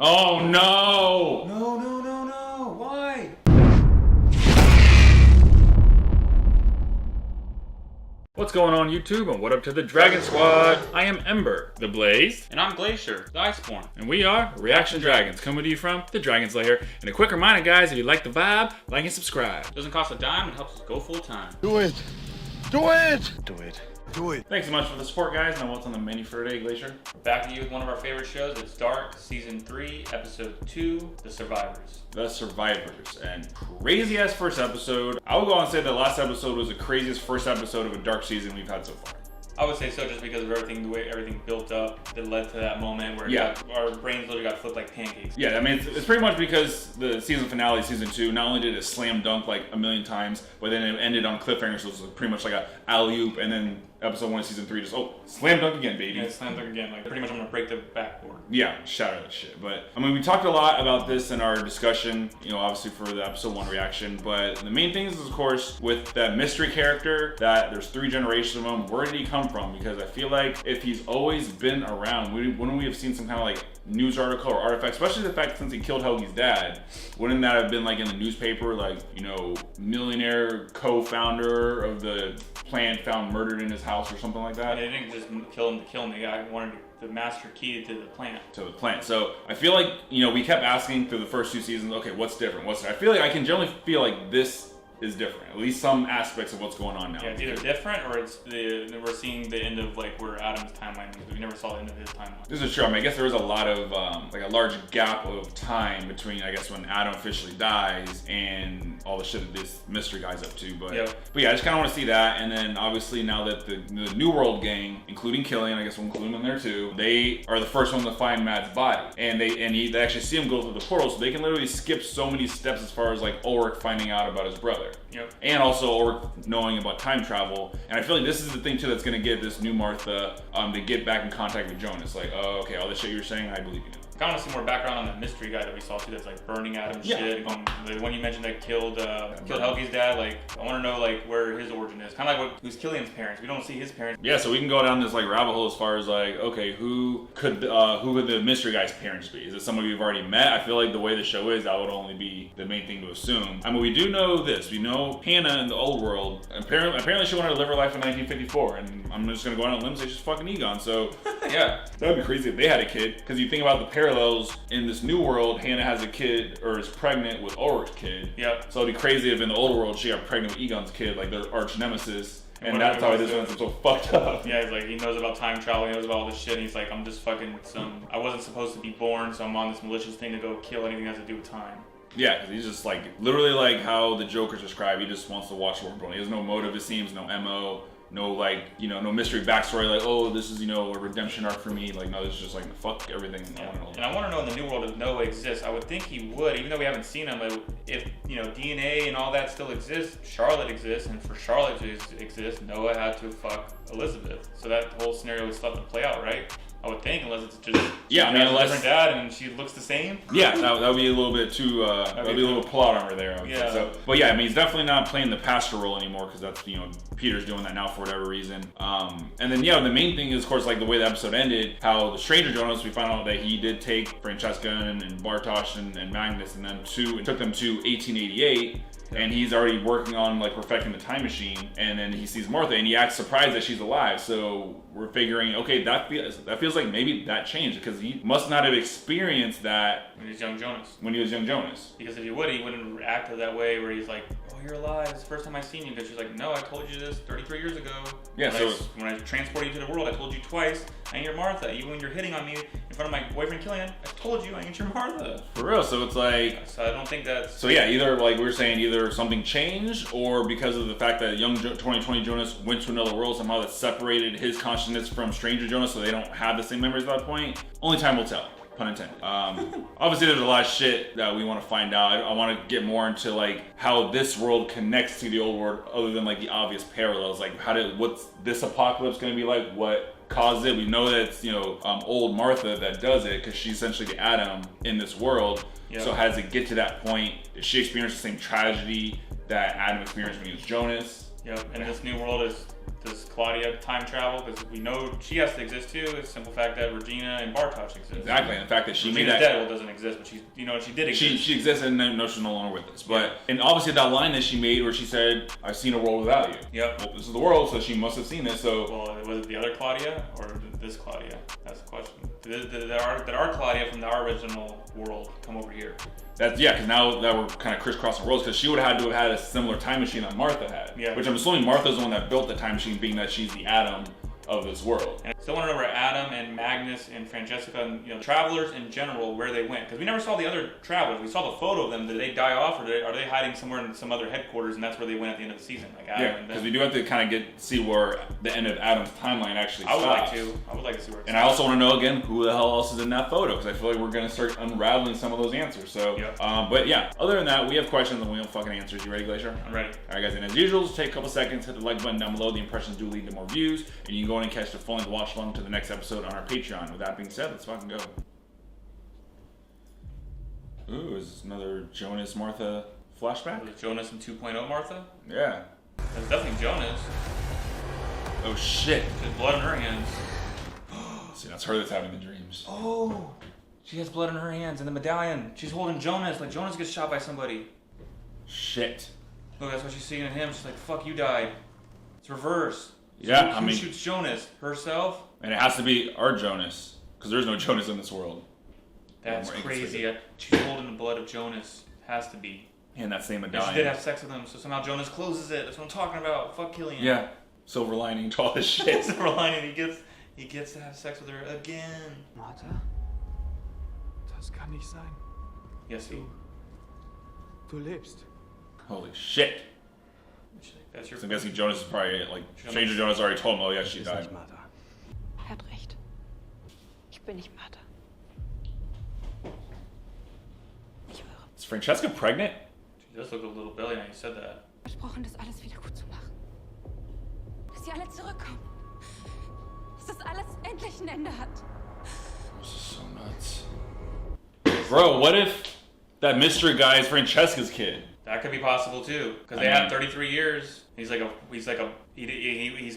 Oh no! No. Why? What's going on YouTube and what up to the Dragon Squad? I am Ember, the Blaze. And I'm Glacier, the Iceborn. And we are ReactionDragonz, coming to you from the Dragon's Lair. And a quick reminder guys, if you like the vibe, like and subscribe. Doesn't cost a dime and helps us go full time. Do it! Do it! Do it. Do it! Thanks so much for the support guys. Now what's on the menu for today, Glacier? Back to you with one of our favorite shows. It's Dark, Season 3, Episode 2, The Survivors. The Survivors, and crazy ass first episode. I would go on and say the last episode was the craziest first episode of a dark season we've had so far. I would say so just because of everything, the way everything built up that led to that moment where our brains literally got flipped like pancakes. Yeah, I mean, it's pretty much because the season finale, season 2, not only did it slam dunk like a million times, but then it ended on cliffhanger, so it was pretty much like a alley-oop, and then episode 1 of season 3 just, slam dunk again, baby. Yeah, slam dunk again. Like, pretty much I'm going to break the backboard. Yeah, shatter that shit. But, I mean, we talked a lot about this in our discussion, you know, obviously for the episode 1 reaction, but the main thing is, of course, with that mystery character, that there's 3 generations of him, where did he come from? Because I feel like if he's always been around, wouldn't we have seen some kind of like news article or artifact, especially the fact since he killed Helgi's dad, wouldn't that have been like in the newspaper, like, you know, millionaire co-founder of the plant found murdered in his house or something like that? And they didn't just kill him to kill him. The guy wanted the master key to the plant. To the plant. So I feel like, you know, we kept asking through the first 2 seasons, okay, what's different? I feel like I can generally feel like this is different, at least some aspects of what's going on now. Yeah, it's either different or it's we're seeing the end of like where Adam's timeline is. We never saw the end of his timeline. This is true. I mean, I guess there was a lot of like a large gap of time between, I guess, when Adam officially dies and all the shit that this mystery guy's up to. But yeah, I just kind of want to see that. And then obviously now that the New World gang, including Killian, I guess we'll include him in there too, they are the first one to find Matt's body, and they actually see him go through the portal, so they can literally skip so many steps as far as like Ulrich finding out about his brother. Yep. And also Ulrich knowing about time travel. And I feel like this is the thing too that's gonna get this new Martha to get back in contact with Jonas. Like, oh, okay, all the shit you're saying, I believe you now. I want to see more background on that mystery guy that we saw too. That's like burning Adam's shit. The one you mentioned that killed Helgi's dad. Like, I want to know like where his origin is. Kind of like who's Killian's parents. We don't see his parents. Yeah, so we can go down this like rabbit hole as far as like, okay, who could the mystery guy's parents be? Is it somebody we've already met? I feel like the way the show is, that would only be the main thing to assume. I mean, we do know this. We know Hannah in the old world. Apparently she wanted to live her life in 1954, and I'm just gonna go out on a limb and say she's fucking Egon. So yeah, that would be crazy if they had a kid. Because you think about the parallels in this new world, Hannah has a kid or is pregnant with Ulrich's kid. Yep. So it'd be crazy if in the old world she got pregnant with Egon's kid, like their arch nemesis. And that's how this ends up so fucked up. Yeah, he's like, he knows about time travel, he knows about all this shit, and he's like, I'm just fucking I wasn't supposed to be born, so I'm on this malicious thing to go kill anything that has to do with time. Yeah, because he's just like, literally like how the Joker's described, he just wants to watch the world burn. He has no motive, it seems, no MO. No, like, you know, no mystery backstory, like, oh, this is, you know, a redemption arc for me. Like, no, this is just like, fuck everything. Yeah. And I want to know in the new world if Noah exists. I would think he would, even though we haven't seen him. But if, you know, DNA and all that still exists, Charlotte exists, and for Charlotte to exist, Noah had to fuck Elizabeth. So that whole scenario would still have to play out, right? I would think, unless it's just unless different dad and she looks the same. Yeah, that would be a little bit too. That'd be a little plot armor there. I would say. So, but yeah, I mean, he's definitely not playing the pastor role anymore because that's, you know, Peter's doing that now for whatever reason. And then yeah, the main thing is, of course, like the way the episode ended, how the stranger Jonas, we found out that he did take Francesca and Bartosz and Magnus and took them to 1888. And he's already working on like perfecting the time machine, and then he sees Martha and he acts surprised that she's alive. So we're figuring, okay, that feels like maybe that changed because he must not have experienced that when he was young Jonas. Because if he would, he wouldn't react that way where he's like, oh, you're alive, it's the first time I've seen you. Because she's like, no, I told you this 33 years ago. Yeah, when I transported you to the world, I told you twice, I ain't your Martha. Even when you're hitting on me in front of my boyfriend Killian, I told you I ain't your Martha. For real, so it's like... So I don't think that's... So yeah, either like we were saying, either something changed, or because of the fact that young 2020 Jonas went to another world, somehow that separated his consciousness from stranger Jonas, so they don't have the same memories at that point. Only time will tell. Pun intended. Obviously there's a lot of shit that we want to find out. I want to get more into like how this world connects to the old world, other than like the obvious parallels. Like what's this apocalypse going to be like? What caused it? We know that it's, you know, old Martha that does it because she's essentially the Adam in this world. Yep. So how does it get to that point? Did she experience the same tragedy that Adam experienced when he was Jonas? Yep. And this new world is Does Claudia time travel? Because we know she has to exist too. It's the simple fact that Regina and Bartosz exist. Exactly, and the fact that she Regina's made that dead, well, doesn't exist, but she's, you know, she did exist. She exists and no, she's no longer with us. But and obviously that line that she made where she said, "I've seen a world without you." Yep. Well, this is the world, so she must have seen this. So Well, was it the other Claudia or this Claudia? That's the question. Did our Claudia from our original world come over here? that's because now that we're kind of crisscrossing worlds, because she would have had to have had a similar time machine that Martha had. Yeah. Which I'm assuming Martha's the one that built the time machine, being that she's the Adam of this world. And I still want to know where Adam and Magnus and Francesca and, you know, travelers in general, where they went. Because we never saw the other travelers. We saw the photo of them. Did they die off, or are they hiding somewhere in some other headquarters, and that's where they went at the end of the season? Like Adam Yeah, and because them. we do have to kind of see where the end of Adam's timeline actually I would stops. like to see where it's And I also want to know again who the hell else is in that photo, because I feel like we're going to start unraveling some of those answers. So, Yep. But yeah, other than that, we have questions and we have fucking answers. You ready, Glacier? I'm ready. All right, guys, and as usual, just take a couple seconds, hit the like button down below. The impressions do lead to more views, and you can go in and catch the full-length watch along to the next episode on our Patreon. With that being said, let's fucking go. Ooh, is this another Jonas Martha flashback? Was it Jonas and 2.0 Martha? Yeah. That's definitely Jonas. Oh shit. There's blood in her hands. See, that's her that's having the dreams. Oh, she has blood in her hands and the medallion. She's holding Jonas, like Jonas gets shot by somebody. Shit. Look, that's what she's seeing in him. She's like, fuck, you died. It's reverse. Yeah, Who shoots Jonas? Herself? And it has to be our Jonas, because there's no Jonas in this world. That's More crazy. She's holding the blood of Jonas. Has to be. And that same And medallion. she did have sex with him, so somehow Jonas closes it. That's what I'm talking about. Fuck Killian. Yeah. Silver lining to all this shit. Silver lining. He gets to have sex with her again. Martha? Das kann nicht sein. Yes, he. Du lebst. Holy shit. That's your. So I'm guessing Jonas is probably like Jonas. Stranger Jonas already told him, oh yeah, she Ist died. nicht Martha. Er hat recht. Ich bin nicht Martha. Ich höre. Is Francesca pregnant? She does look a little belly now. You said that. Versprochen, das alles wieder gut zu machen. Dass sie alle zurückkommen. Dass das alles endlich ein Ende hat. This is so nuts. Bro, what if that mystery guy is Francesca's kid? That could be possible too, because I they mean- had 33 years. He's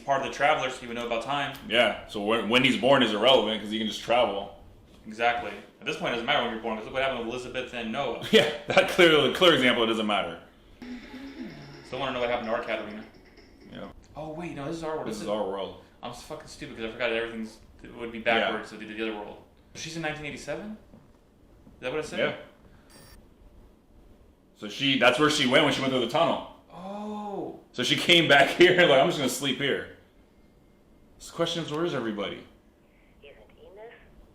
part of the travelers. So he would know about time. Yeah, so when he's born is irrelevant because he can just travel. Exactly. At this point, it doesn't matter when you're born, because look what happened with Elizabeth and Noah. Yeah, that clear example, it doesn't matter. Still want to know what happened to our Katarina. Yeah, Oh wait, no, this is our world. this is our world. I'm fucking stupid because I forgot that it would be backwards to the other world. She's in 1987. Is that what it said? Yeah. So that's where she went when she went through the tunnel. Oh. So she came back here like, I'm just gonna sleep here. This question is, where is everybody? Hier sind Ines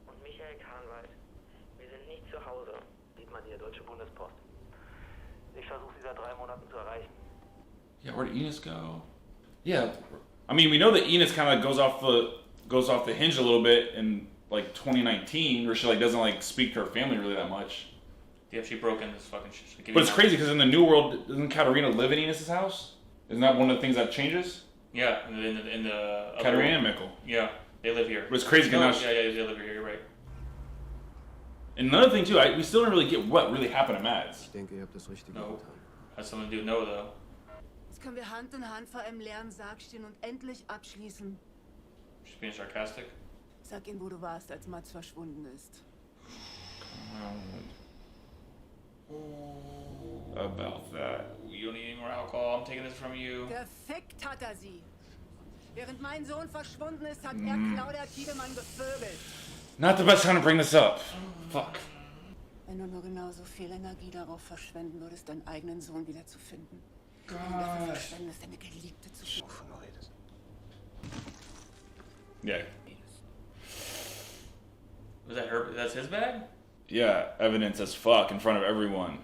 und Michael Kahnwald. Wir sind nicht zu Hause. Sieht man hier, Deutsche Bundespost. Ich versuche sie seit 3 Monaten zu erreichen. Yeah, where did Enos go? Yeah, I mean, we know that Enos kind of goes off the hinge a little bit in like 2019, where she like doesn't like speak to her family really that much. Yeah, she broke in this fucking shit. But it's crazy because in the new world, doesn't Katarina live in Enos' house? Isn't that one of the things that changes? Yeah, in the other Katarina and world. Mikkel. Yeah, they live here. But it's crazy No, because now. yeah, they live here. You're right. And another thing too, we still didn't really get what really happened to Mads. Ich denke, ihr habt das Richtige No. getan. Has something to do with Noah though. Jetzt können wir Hand in Hand vor einem leeren Sarg stehen und endlich abschließen. She's being sarcastic. Sag ihm, wo du warst, als Mats verschwunden ist. About that. You don't need any more alcohol. I'm taking this from you. Gefickt hat er sie. Während mein Sohn verschwunden ist, hat er Claudia Tiedemann gevögelt. Not the best time to bring this up. Fuck. Wenn du nur genauso viel Energie darauf verschwenden würdest, deinen eigenen Sohn wiederzufinden. Wenn du dafür verschwendest, deine Geliebte zu suchen. Wovon du redest. Yeah. Was that her? That's his bag? Yeah, evidence as fuck in front of everyone.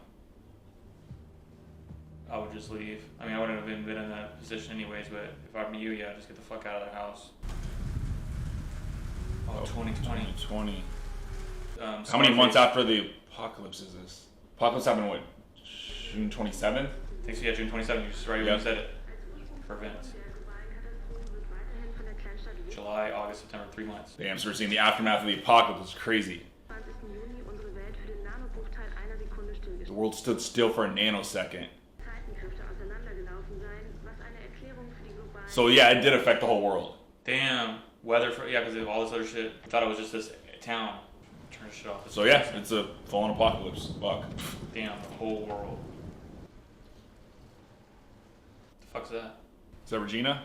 I would just leave. I mean, I wouldn't have been in that position anyways, but if I'm you, yeah, just get the fuck out of the house. Oh, 2020. 2020. How many months after the apocalypse is this? Apocalypse happened what? June 27th? I think so, yeah, June 27th. You just right when Yep. you said it. For events. July, August, September, 3 months. Damn, so we're seeing the aftermath of the apocalypse. It's crazy. The world stood still for a nanosecond. So yeah, it did affect the whole world. Damn. Weather for because of all this other shit. I thought it was just this town. Turn shit off. So yeah, it's a full-on apocalypse. Fuck. Damn, the whole world. The fuck's that? Is that Regina?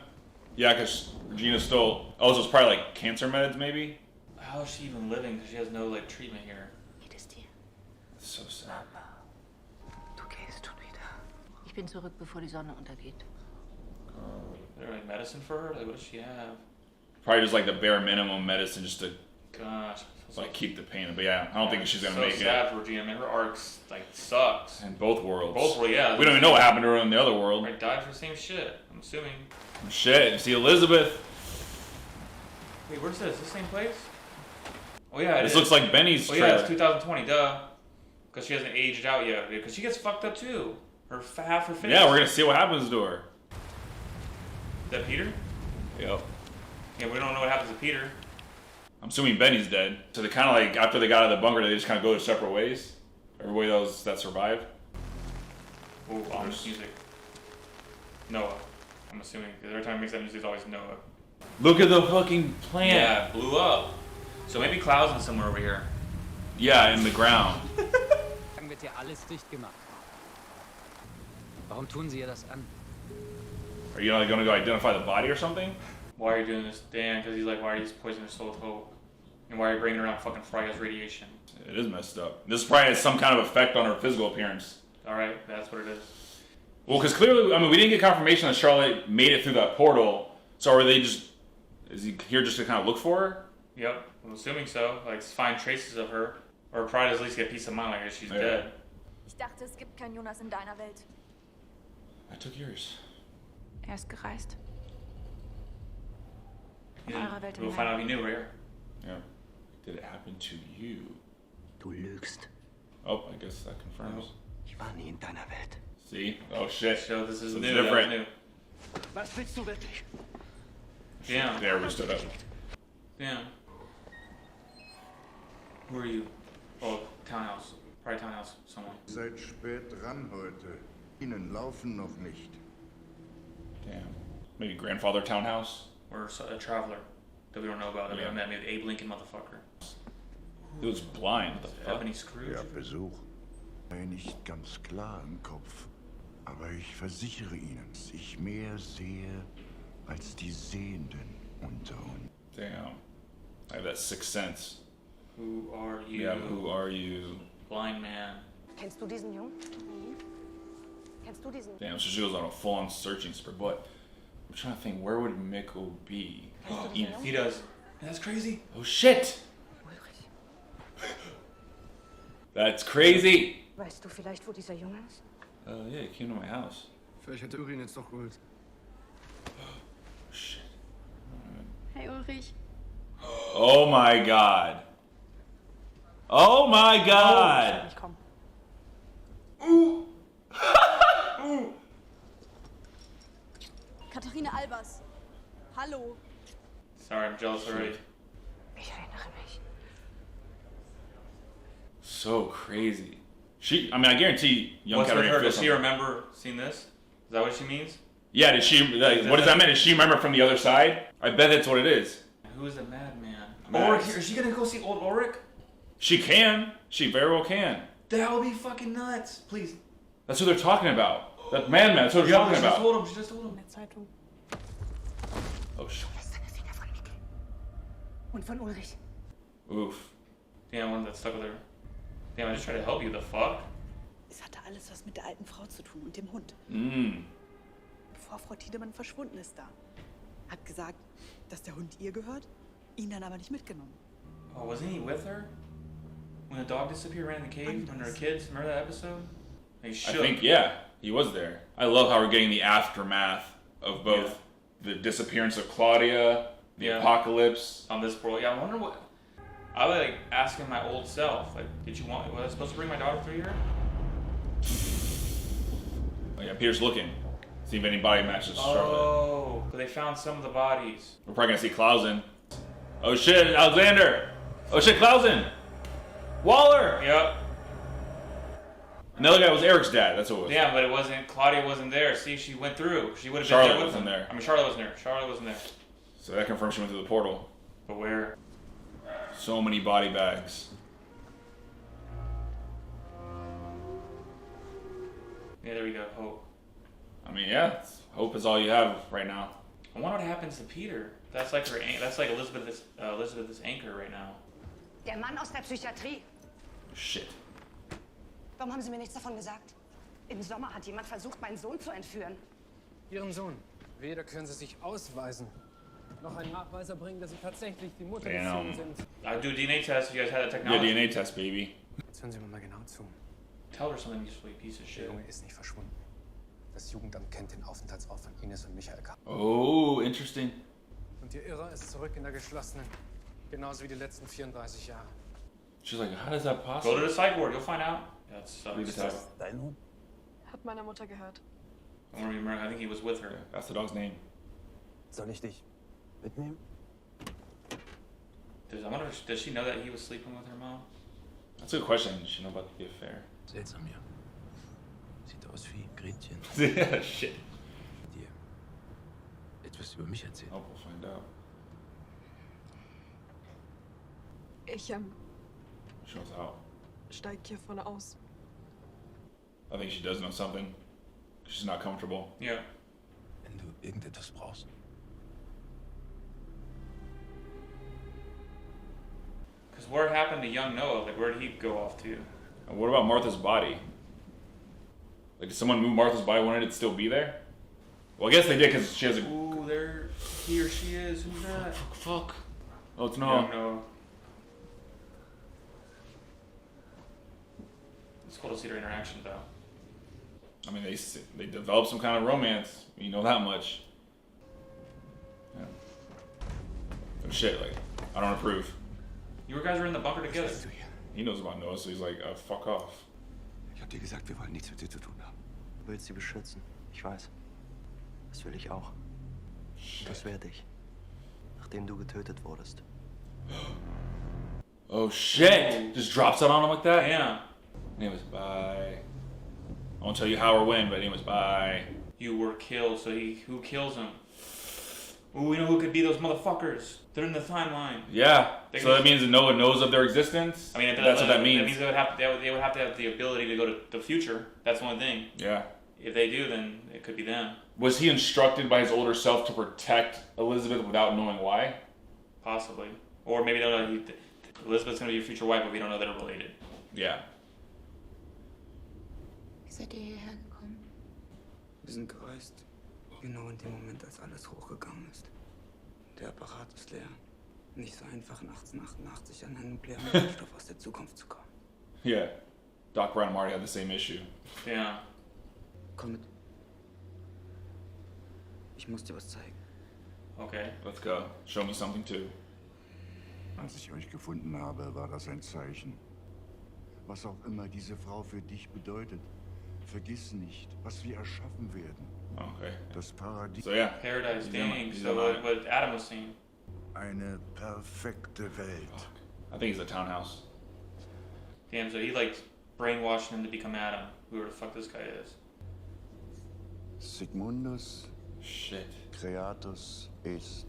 Yeah, because Regina's still... Oh, so it's probably like cancer meds, maybe? How is she even living? Because she has no like treatment here. Geht es dir? It's so sad. Du gehst schon wieder. Ich bin zurück, bevor die Sonne untergeht. Is there like medicine for her? Like what does she have? Probably just like the bare minimum medicine just to Gosh. like keep the pain. But yeah, I don't think she's gonna so make sad it. for Regina. Man, her arc's like sucks. In both worlds. Both worlds, yeah. We don't even know what happened to her in the other world. Right, died for the same shit. I'm assuming. Shit, you see Elizabeth. Wait, where's this? Is this the same place? Oh yeah, it This is. looks like Benny's Oh trailer. yeah, it's 2020, duh. Because she hasn't aged out yet. Because she gets fucked up too. Half her face. Yeah, we're gonna see what happens to her. Is that Peter? Yep. Yeah, we don't know what happens to Peter. I'm assuming Benny's dead. So they kind of like, after they got out of the bunker, they just kind of go their separate ways? Everybody that survived? Ooh, ominous music. Noah. I'm assuming. Because every time he makes that music, it's always Noah. Look at the fucking plant. Yeah, it blew up. So maybe Cloud's in somewhere over here. Yeah, in the ground. Dann wird hier alles dicht gemacht. Warum tun Sie ihr das an? Are you gonna go identify the body or something? Why are you doing this, Dan? Because he's like, why are you poisoning her soul with hope? And why are you bringing her around fucking Freya's radiation? It is messed up. This probably has some kind of effect on her physical appearance. Alright, that's what it is. Well, because clearly, I mean, we didn't get confirmation that Charlotte made it through that portal. So are they just... Is he here just to kind of look for her? Yep, I'm assuming so. Like, find traces of her. Or probably at least get peace of mind, like, she's dead. Ich dachte, es gibt keinen Jonas in deiner Welt. I took yours. Ist gereist. He In didn't- eurer Welt We'll find out he knew right here. Yeah. Did it happen to you? Du lügst. Oh, I guess that confirms. Ich war nie in deiner Welt. See? Oh shit. So this is So it's new. That was different. new. Was willst du wirklich? Damn. There, we stood up. Damn. Who are you? Oh, townhouse. Probably townhouse. Someone. Seid spät dran heute. Ihnen laufen noch nicht. Damn. Maybe grandfather townhouse? Or a traveler that we don't know about. That we Yeah. haven't met. Maybe Abe Lincoln motherfucker. He was blind. What the fuck? Ebony Scrooge. Der Besuch war nicht ganz klar im Kopf. Aber ich versichere Ihnen, dass ich mehr sehe als die Sehenden unter uns. Damn. I have that sixth sense. Who are you? Yeah, who are you? Blind man. Kennst du diesen Jungen? Kennst du diesen? Damn, so she goes on a full-on searching spree. But I'm trying to think, where would Mikko be? Eden. He does. That's crazy. Oh shit! Ulrich. That's crazy! Weißt du vielleicht, wo dieser Junge ist? Yeah, he came to my house. Vielleicht hat Urin jetzt doch geholt. Shit. Hey Ulrich. Oh my god. Oh my god! Ich komm. Katarina Albers. Hallo. Sorry, I'm jealous already. Ich erinnere mich. So crazy. I mean, I guarantee young What's with Katarina her? feels Does she something. remember seeing this? Is that what she means? Yeah, did she, like, what does that mean? Does she remember from the other side? I bet that's what it is. Who is the madman? Max. Ulrich, is she gonna go see old Ulrich? She can. She very well can. That would be fucking nuts. Please. That's who they're talking about. That man, that's what they're talking She just about. told him. She just told him. In der Zeitung. Oh, shit. Lass deine Finger von Mikkel. Und von Ulrich. Oof. Damn, one that stuck with her. Damn, I just tried to help you. The fuck? Es hatte alles was mit der alten Frau zu tun und dem Hund. Bevor Frau Tiedemann verschwunden ist da. Hat gesagt, dass der Hund ihr gehört, ihn dann aber nicht mitgenommen. Oh, wasn't he with her? When the dog disappeared, ran in the cave when they were kids? Remember that episode? He I shook. think, yeah, he was there. I love how we're getting the aftermath of both the disappearance of Claudia, the apocalypse. On this world. Yeah, I wonder what... I was like asking my old self, like, did you want... Was I supposed to bring my daughter through here? Oh, yeah, Peter's looking. See if anybody matches Charlotte. Oh, but they found some of the bodies. We're probably gonna see Clausen. Oh shit, Alexander! Oh shit, Clausen! Waller! Yep. And the other guy was Eric's dad. That's what it was. Yeah, but it wasn't. Claudia wasn't there. See, she went through. She would have been Charlotte there with wasn't him. there. I mean, Charlotte wasn't there. Charlotte wasn't there. So that confirms she went through the portal. But where? So many body bags. Yeah, there we go. Hope. I mean, yeah, hope is all you have right now. I wonder what happens to Peter. That's like her. That's like Elizabeth's anchor right now. Der Mann aus der Psychiatrie. Shit. Warum haben Sie mir nichts davon gesagt? Im Sommer hat jemand versucht, meinen Sohn zu entführen. Ihren Sohn. Weder können Sie sich ausweisen, noch einen Nachweis erbringen, dass Sie tatsächlich die Mutter des Sohnes sind. I do a DNA test if you guys had a technology. Yeah, DNA test, baby. Jetzt hören Sie mir mal genau zu. Tell her something, you sweet piece of Der shit. Junge ist nicht verschwunden. Das Jugendamt kennt den Aufenthaltsort von Ines und Michael K. Oh, interesting. Und Ihr Irrer ist zurück in der geschlossenen. Genauso wie die letzten 34 Jahre. She's like, how does that Go possible? to the psych ward, you'll find out. Yeah, it's Read the test. Dein Hund? Hat meine Mutter gehört. I don't remember. I think he was with her. That's the dog's name. Soll ich dich mitnehmen? Does she know that he was sleeping with her mom? That's a good question. Does she know about the affair? Seltsam hier. Sieht aus wie Gretchen. Yeah, shit. Dir etwas über mich erzählen. Oh, we'll find out. Ich Shows out. steig hier vorne aus. I think she does know something. She's not comfortable. Yeah. Wenn du irgendetwas brauchst. Because where happened to young Noah? Like, where did he go off to? And what about Martha's body? Like, did someone move Martha's body? Wouldn't it still be there? Well, I guess they did because she has a. Ooh, there. He or she is. Who's that? Fuck. Oh, it's Young Noah. Noah. It's cool to see their interaction, though. I mean, they developed some kind of romance. You know that much. Yeah. Oh, shit, like, I don't approve. You guys were in the bunker together. He knows about Noah, so he's like, fuck off. Ich hab dir gesagt, wir wollen nichts mit dir zu tun haben. Du willst sie beschützen. Ich weiß. Das will ich auch. Das werde ich. Nachdem du getötet wurdest. Oh shit! Just drops it on him like that? Yeah. Anyways, bye. I won't tell you how or when, but anyways, bye. You were killed, so who kills him? Ooh, we know who could be those motherfuckers. They're in the timeline. Yeah. So that means that Noah knows of their existence? I mean, that's what that means. That means they would have to have the ability to go to the future. That's one thing. Yeah. If they do, then it could be them. Was he instructed by his older self to protect Elizabeth without knowing why? Possibly. Or maybe they'll know Elizabeth's going to be your future wife, but we don't know they're related. Yeah. Wie seid ihr hierher gekommen? Wir sind gereist. Genau in dem Moment, als alles hochgegangen ist. Der Apparat ist leer. Nicht so einfach, 1888 an einen nuklearen Brennstoff aus der Zukunft zu kommen. Yeah. Doc Brown and Marty had the same issue. Yeah. Komm mit. Ich muss dir was zeigen. Okay. Let's go. Show me something too. Als ich euch gefunden habe, war das ein Zeichen. Was auch immer diese Frau für dich bedeutet, vergiss nicht, was wir erschaffen werden. Okay. Das Paradies. So yeah. Paradise, dang. He's So what Adam was saying. Eine perfekte Welt. I think he's a townhouse. Damn, so he like brainwashed him to become Adam. Whoever the fuck this guy is. Sigmundus. Shit. Creatus est.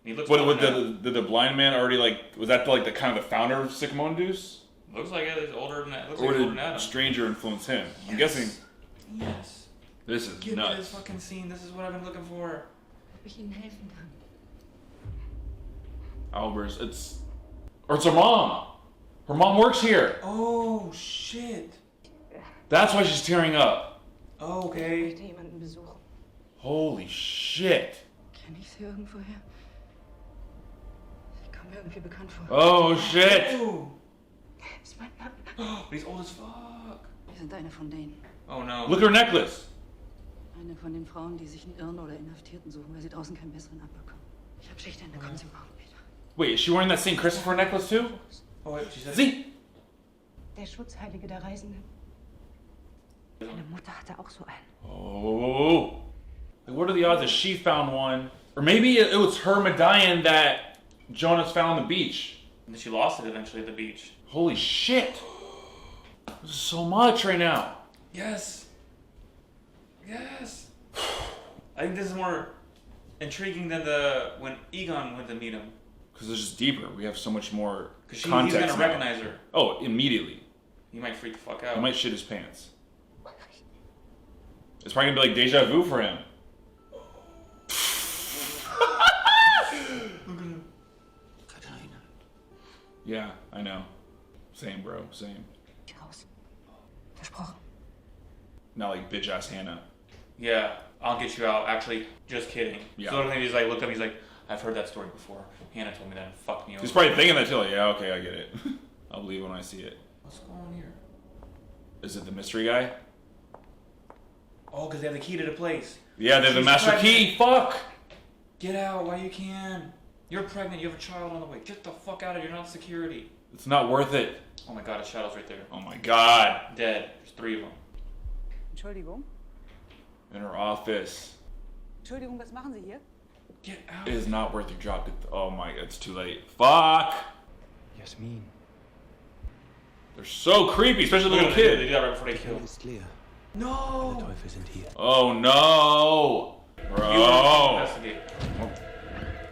He looks What did the blind man already like? Was that like the kind of the founder of Sigmundus? Looks like he's older than that. Looks Or like he's older did than Adam. a stranger influence him? I'm Yes. guessing. Yes. This is Give me nuts. this fucking scene. This is what I've been looking for. Ob ich Ihnen helfen kann? Albers, it's her mom. Her mom works here. Oh shit. That's why she's tearing up. Oh, okay. Ich möchte jemanden besuchen. Holy shit. Kenne ich sie irgendwoher? Sie kommen mir irgendwie bekannt vor. Oh shit. Ooh. Ist mein Mann. But he's old as fuck. Wir sind eine von denen. Oh no. Look at her necklace. Eine von den Frauen, die sich einen Irren oder Inhaftierten suchen, weil sie draußen keinen besseren abbekommen. Ich habe Schichtende, kommen Sie morgen wieder. Wait, is she wearing that St. Christopher necklace too? Oh wait, she said. See? Der Schutzheilige der Reisenden. Meine Mutter hatte auch so einen. Oh. Like, what are the odds that she found one? Or maybe it was her medallion that Jonas found on the beach. And she lost it eventually at the beach. Holy shit. This is so much right now. Yes. Yes. I think this is more intriguing than when Egon went to meet him. Because it's just deeper. We have so much more Because context. he's gonna now. recognize her. Oh, immediately. He might freak the fuck out. He might shit his pants. It's probably gonna be like deja vu for him. Katarina. Yeah, I know. Same, bro. Same. Raus. Versprochen. Not like bitch ass Hannah. Yeah, I'll get you out. Actually, just kidding. Yeah. So he's like, looked up, he's like, I've heard that story before. Hannah told me that and fucked me over. He's probably thinking that too. Like, yeah, okay, I get it. I'll believe when I see it. What's going on here? Is it the mystery guy? Oh, because they have the key to the place. Yeah, they're the master key. Fuck! Get out while you can. You're pregnant, you have a child on the way. Get the fuck out of here, you're not security. It's not worth it. Oh my god, a shadow's right there. Oh my god. Dead. There's 3 of them. Entschuldigung. In her office. Entschuldigung, was machen Sie hier? Get out. It is not worth your job. Oh my, it's too late. Fuck! Jasmin. They're so creepy, especially the little They kid. do that right before they kill. Ist leer. No! Alle Teufel sind hier. Oh no! Bro! Investigate.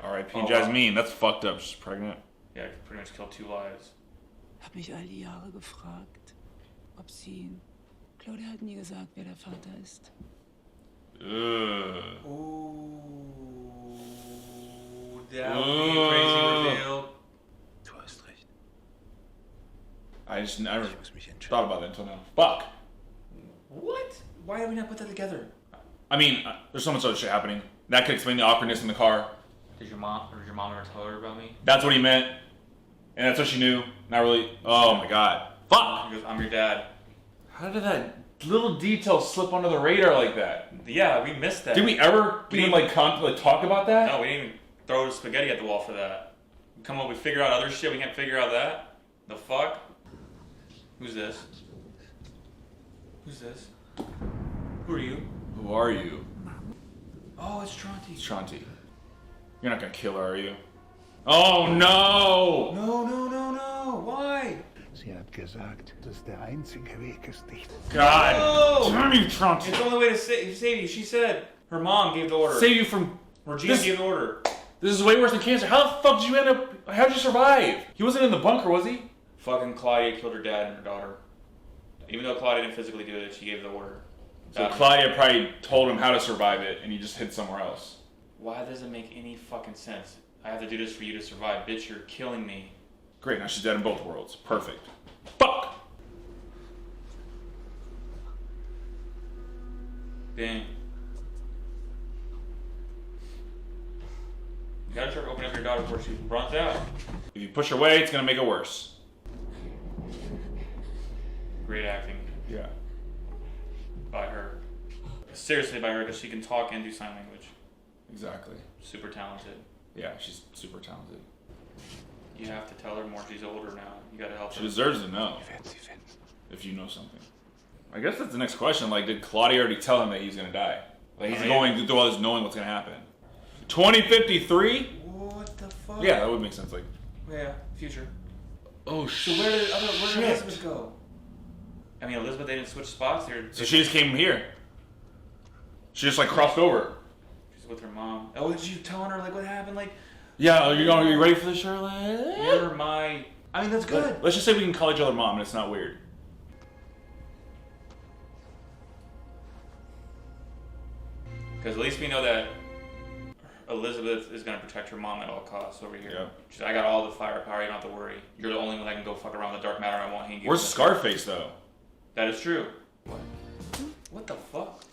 R.I.P. Jasmine, that's fucked up. She's pregnant. Yeah, pretty much killed 2 lives. Hab mich all die Jahre gefragt, ob sie... Claudia hat nie gesagt, wer der Vater ist. Ugh. Ooh. That would be a crazy reveal. Du hast recht. I just never Ich muss mich entscheiden. thought about that until now. Fuck! What? Why did we not put that together? I mean, there's so much other shit happening. That could explain the awkwardness in the car. Did your mom ever tell her about me? That's what he meant. And that's what she knew. Not really. Oh my god. Fuck! He goes, I'm your dad. How did that little detail slip under the radar like that? Yeah, we missed that. Did we ever even like talk about that? No, we didn't even throw spaghetti at the wall for that. We come up, we figure out other shit, we can't figure out that? The fuck? Who's this? Who's this? Who are you? Who are you? Oh, it's Tronti. It's Tronti. You're not gonna kill her, are you? Oh no! No, no, no, no! Why? Sie hat gesagt, dass der einzige Weg ist, dich zu God! No! Damn you, Tronti! It's the only way to save you. She said her mom gave the order. Save you from... Regina gave the order. This is way worse than cancer. How the fuck did you end up... How did you survive? He wasn't in the bunker, was he? Fucking Claudia killed her dad and her daughter. Even though Claudia didn't physically do it, she gave the order. So Claudia probably told him how to survive it, and he just hid somewhere else. Why does it make any fucking sense? I have to do this for you to survive. Bitch, you're killing me. Great, now she's dead in both worlds. Perfect. Fuck! Dang. You gotta try to open up your daughter before she runs out. If you push her away, it's gonna make it worse. Great acting. Yeah. By her. Seriously by her, because she can talk and do sign language. Exactly. Super talented. Yeah, she's super talented. You have to tell her more. She's older now. You gotta help her. She deserves to know. If you know something. I guess that's the next question. Like, did Claudia already tell him that he's gonna die? Like, he's going through all this knowing what's gonna happen. 2053? What the fuck? Yeah, that would make sense. Like, Yeah, future. oh So where did Elizabeth go? I mean, Elizabeth, they didn't switch spots. So she just came here. She just like crossed over. She's with her mom. Oh, did you telling her like what happened? Like, Yeah, are you ready for this, Charlotte? you're my. I mean, that's good. Let's just say we can call each other mom and it's not weird. Because at least we know that Elizabeth is gonna protect her mom at all costs over here. Yeah. She's, I got all the firepower. You don't have to worry. You're the only one that can go fuck around the dark matter. I won't hang you. Where's Scarface though? That is true. What the fuck?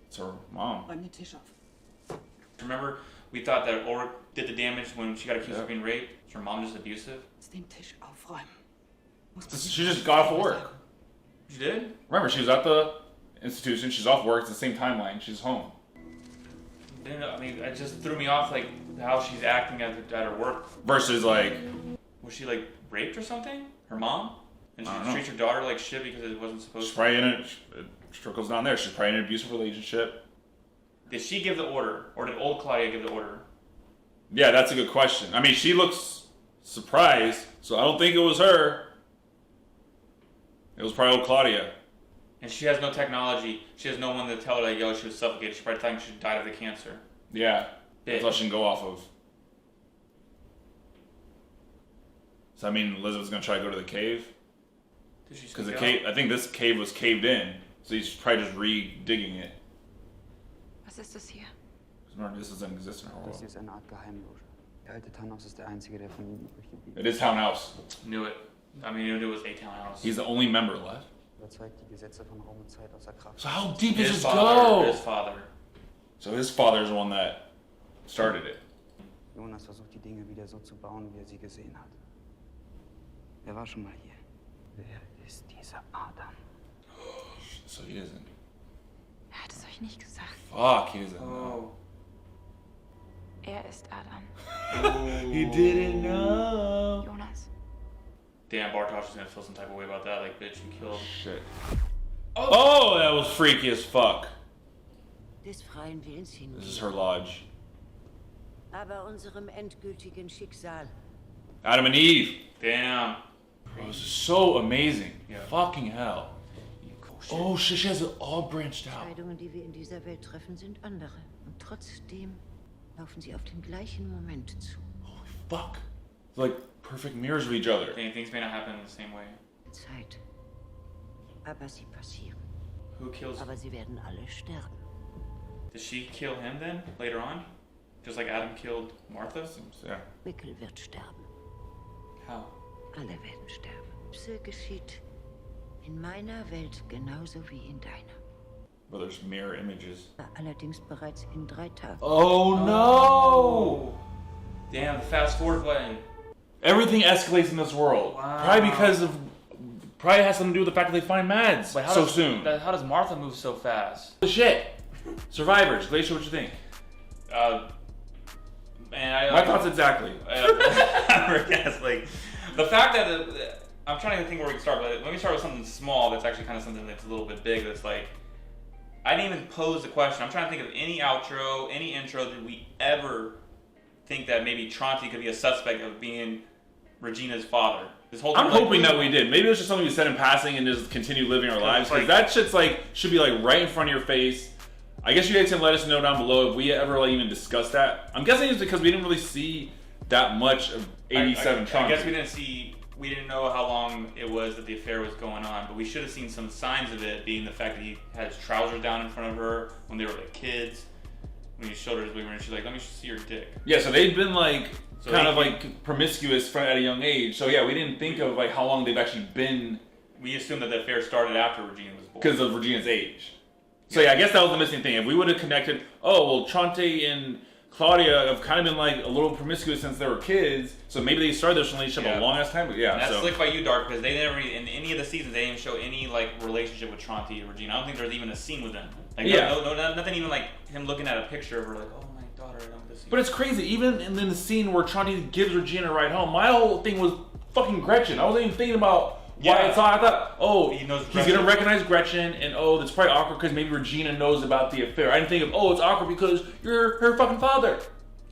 It's her mom. Räum den Tisch auf. Remember, we thought that Ulrich did the damage when she got accused of being raped. Is her mom just abusive? Den Tisch aufräumen. She just got off of work. She did? Remember, she was at the institution. She's off work. It's the same timeline. She's home. I mean, it just threw me off, like, how she's acting at her work. Versus, like... Was she, like, raped or something? Her mom? And she I don't know. treats her daughter like shit because it wasn't supposed She's to? probably in it trickles down there. She's probably in an abusive relationship. Did she give the order? Or did old Claudia give the order? Yeah, that's a good question. I mean, she looks surprised, so I don't think it was her. It was probably old Claudia. And she has no technology. She has no one to tell her, like, yo, she was suffocated. She probably thought she died of the cancer. Yeah. That's all she can go off of. So I mean, Elizabeth's gonna try to go to the cave? Because the cave, I think this cave was caved in. So he's probably just re-digging it. Was ist das hier? This doesn't exist in our world. Das hier ist eine Art Geheimloge. Der alte Tannhaus ist der einzige, der von ihnen übrig geblieben ist. It is townhouse. Knew it. I mean, you knew it was a townhouse. He's the only member left. Überzeugt die Gesetze von Raum und Zeit außer Kraft. So how deep does His this go? His father. So his father's the one that started it. Jonas versucht die Dinge wieder so zu bauen, wie sie gesehen hat. Er war schon mal hier. Wer ist dieser Adam? So he doesn't. Er hat es euch nicht gesagt. Fuck, he doesn't know. Er ist Adam. He didn't know. Jonas. Damn, Bartosz is gonna feel some type of way about that. Like, bitch, you killed. Shit. Oh, that was freaky as fuck. Des freien Willens hin. This is her lodge. Aber unserem endgültigen Schicksal. Adam and Eve. Damn. Bro, this is so amazing. Yeah. Fucking hell. Oh shit, she has it all branched out. Entscheidungen, die wir in dieser Welt treffen, sind andere. Und trotzdem laufen sie auf den gleichen Moment zu. Holy fuck. They're like perfect mirrors of each other. Things may not happen in the same way. Zeit. Aber sie passieren. Who kills? Aber sie werden alle sterben. Did she kill him then, later on? Just like Adam killed Martha? Yeah. Mikkel wird sterben. How? Alle werden sterben. So geschieht in meiner Welt genauso wie in deiner. But there's mirror images. Allerdings bereits in 3 Tagen. Oh no! Damn, the fast forward button. Everything escalates in this world. Wow. Probably has something to do with the fact that they find Mads so soon. How does Martha move so fast? Shit. Survivors, Glacier, what you think? Man, My thoughts exactly. I guess, like, the fact that I'm trying to think where we can start, but let me start with something small that's actually kind of something that's a little bit big. That's like, I didn't even pose the question. I'm trying to think of any outro, any intro. Did we ever think that maybe Tronti could be a suspect of being Regina's father? This whole time, I'm hoping that we did. Maybe it was just something we said in passing and just continue living our lives. Because that shit's like, should be like right in front of your face. I guess you guys can let us know down below if we ever like even discussed that. I'm guessing it's because we didn't really see that much of 87 Tronti. I guess we didn't know how long it was that the affair was going on, but we should have seen some signs of it, being the fact that he had his trousers down in front of her when they were like kids. When he showed her his wiener, and she's like, let me see your dick. Yeah, so they've been like, kind of like promiscuous at a young age. So yeah, we didn't think of like how long they've actually been. We assumed that the affair started after Regina was born. Because of Regina's age. So yeah, I guess that was the missing thing. If we would have connected, oh, well, Tronti and Claudia have kind of been like a little promiscuous since they were kids, so maybe they started this relationship a long ass time ago. Yeah, and that's slick by you, Dark, because they never, in any of the seasons, they didn't show any like relationship with Tronti and Regina. I don't think there's even a scene with them. Like, nothing even like him looking at a picture of her, like, oh, my daughter, I'm this. But it's crazy. Even in the scene where Tronti gives Regina a ride home, my whole thing was fucking Gretchen. I wasn't even thinking about why it's all. I thought, oh, he's gonna recognize Gretchen, and oh, that's probably awkward because maybe Regina knows about the affair. I didn't think of, oh, it's awkward because you're her fucking father.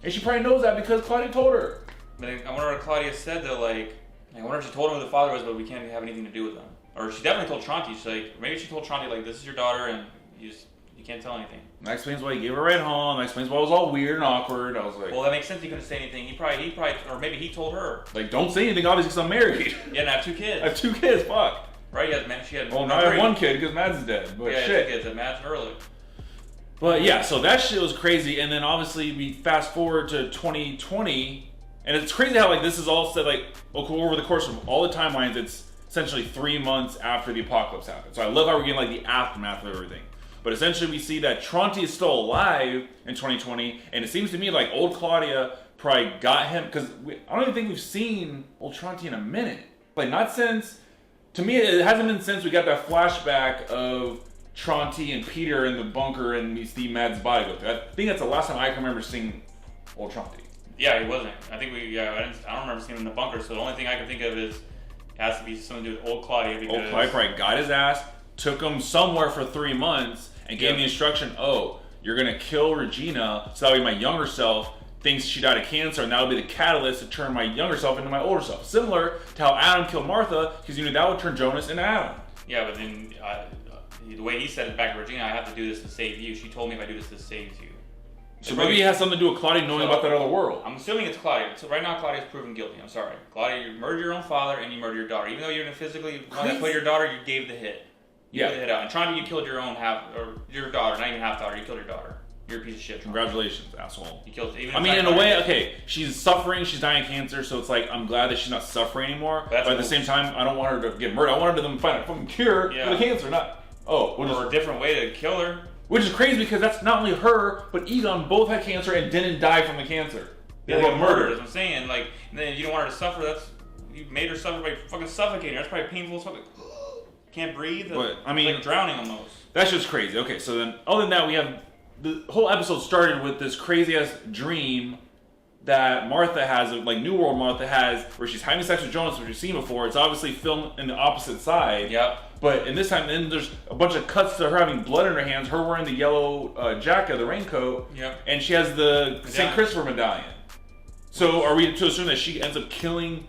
And she probably knows that because Claudia told her. But I wonder what Claudia said though, like, I wonder if she told him who the father was, but we can't have anything to do with them. Or she definitely told Tronti. She's like, maybe she told Tronti, like, this is your daughter, and you can't tell anything. That explains why he gave her a ride home. That explains why it was all weird and awkward. I was like, well, that makes sense. He couldn't say anything. He probably, or maybe he told her. Like, don't say anything, obviously, because I'm married. Yeah, and I have 2 kids. I have 2 kids. Fuck. Right? Yeah, she had. Oh, now I have 1 kid because Mads is dead. But yeah, shit. 2 kids. And Mads early. But yeah, so that shit was crazy. And then obviously we fast forward to 2020, and it's crazy how like this is all said like over the course of all the timelines. It's essentially 3 months after the apocalypse happened. So I love how we're getting like the aftermath of everything. But essentially we see that Tronti is still alive in 2020, and it seems to me like old Claudia probably got him because I don't even think we've seen old Tronti in a minute. Like not since. To me, it hasn't been since we got that flashback of Tronti and Peter in the bunker and we see Mads' body go through. I think that's the last time I can remember seeing old Tronti. Yeah, he wasn't. I think I don't remember seeing him in the bunker, so the only thing I can think of is it has to be something to do with old Claudia. Because old Claudia probably got his ass, took him somewhere for 3 months, and gave me the instruction, oh, you're gonna kill Regina, so that way my younger self thinks she died of cancer, and that'll be the catalyst to turn my younger self into my older self. Similar to how Adam killed Martha, because you knew that would turn Jonas into Adam. Yeah, but then the way he said it back to Regina, I have to do this to save you. She told me if I do this, this saves you. So maybe it has something to do with Claudia knowing about that other world. I'm assuming it's Claudia. So right now, Claudia's proven guilty. I'm sorry. Claudia, you murdered your own father and you murdered your daughter. Even though you didn't physically want to kill your daughter, you gave the hit. You gave the hit out. And Trondy, you killed your own your daughter, not even half daughter. You killed your daughter. You're a piece of shit. Trondy. Congratulations, asshole. You killed. I mean, in a way, okay, she's suffering. She's dying of cancer, so it's like I'm glad that she's not suffering anymore. But at the same time, I don't want her to get murdered. I wanted them to find a fucking cure for the cancer, not or a different way to kill her. Which is crazy because that's not only her, but Egon both had cancer and didn't die from the cancer. They got murdered. That's what I'm saying. Like, and then you don't want her to suffer. You made her suffer by fucking suffocating her. That's probably painful as fuck. Can't breathe. But I mean, like drowning almost. That's just crazy. Okay, so then other than that, we have the whole episode started with this crazy ass dream that Martha has, like New World Martha has, where she's having sex with Jonas, which we've seen before. It's obviously filmed in the opposite side. Yep. But in this time, then there's a bunch of cuts to her having blood in her hands, her wearing the yellow jacket, the raincoat, and she has the St. Christopher medallion. So are we to assume that she ends up killing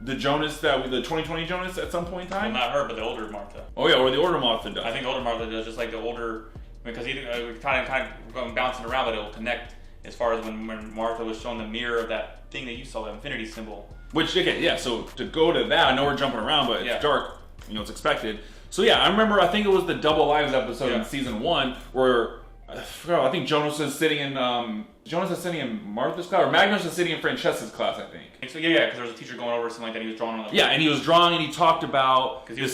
the Jonas, the 2020 Jonas at some point in time? Well, not her, but the older Martha. Oh yeah, or the older Martha does. I think the older Martha does, just like the older, because we're kind of going bouncing around, but it'll connect as far as when Martha was showing the mirror of that thing that you saw, that infinity symbol. Which, okay, yeah, so to go to that, I know we're jumping around, but it's dark. You know, it's expected. So yeah, I remember, I think it was the Double Lives episode in season 1 where I think Jonas is sitting in Martha's class, or Magnus is sitting in Francesca's class, I think. So yeah, because there was a teacher going over something like that. He was drawing on the and he was drawing and he talked about because he was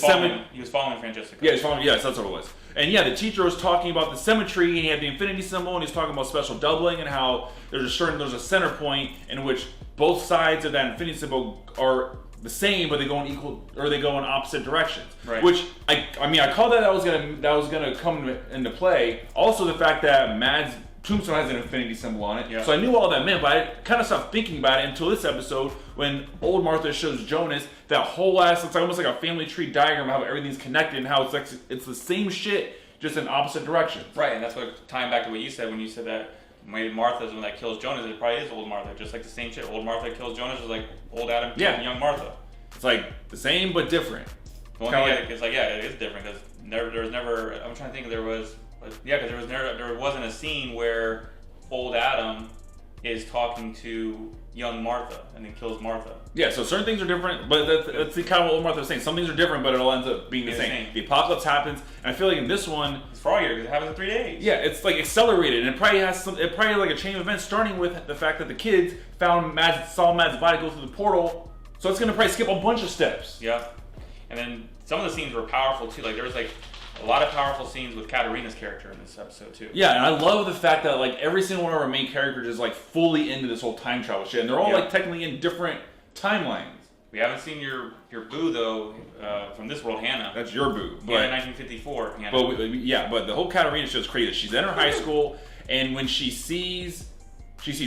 following Francesca. Yeah, yes, that's what it was. And yeah, the teacher was talking about the symmetry, and he had the infinity symbol, and he was talking about special doubling and how there's a center point in which both sides of that infinity symbol are the same, but they go in opposite directions. Right. Which I called that was gonna come into play. Also, the fact that Mad's tombstone has an infinity symbol on it. So I knew all that meant, but I kind of stopped thinking about it until this episode when old Martha shows Jonas that whole ass. It's almost like a family tree diagram of how everything's connected and how it's like it's the same shit, just in opposite directions. Right, and that's what tying back to what you said when you said that. Maybe Martha's the one that kills Jonas. It probably is old Martha, just like the same shit. Old Martha kills Jonas was like old Adam killing young Martha. It's like the same but different. The one thing, it's like it is different because there was never. I'm trying to think if there was, because there wasn't a scene where old Adam is talking to young Martha and then kills Martha. Yeah, so certain things are different, but that's the kind of what old Martha was saying. Some things are different, but it all ends up being the same. The apocalypse happens, and I feel like in this one, it's froggier because it happens in 3 days. Yeah, it's like accelerated, and it probably has like a chain of events starting with the fact that the kids saw Mad's body go through the portal, so it's gonna probably skip a bunch of steps. Yeah, and then some of the scenes were powerful too. Like there was like a lot of powerful scenes with Katarina's character in this episode too. Yeah, and I love the fact that like every single one of our main characters is like fully into this whole time travel shit, and they're all like technically in different timelines. We haven't seen your boo though from this world, Hannah. That's your boo. But 1954, Hannah. But the whole Katarina show is crazy. She's in her high school, and when she sees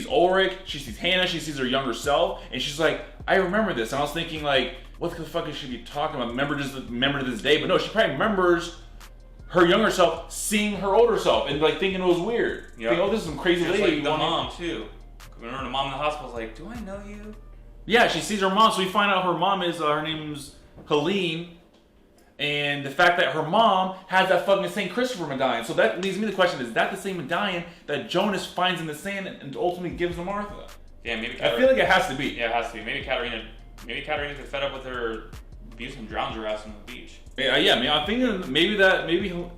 Ulrich, she sees Hannah, she sees her younger self, and she's like, I remember this. And I was thinking like, what the fuck is she be talking about? Remember to this day? But no, she probably remembers her younger self seeing her older self and like thinking it was weird. Yeah. Thinking, oh, this is some crazy lady. Like the mom too. Remember the mom in the hospital's like, do I know you? Yeah, she sees her mom, so we find out her mom is, her name's Helene, and the fact that her mom has that fucking St. Christopher medallion. So that leads me to the question, is that the same medallion that Jonas finds in the sand and ultimately gives to Martha? Yeah, maybe I feel like it has to be. Yeah, it has to be. Maybe Katarina's fed up with her abuse and drowns her ass on the beach. Yeah, I mean, I'm thinking maybe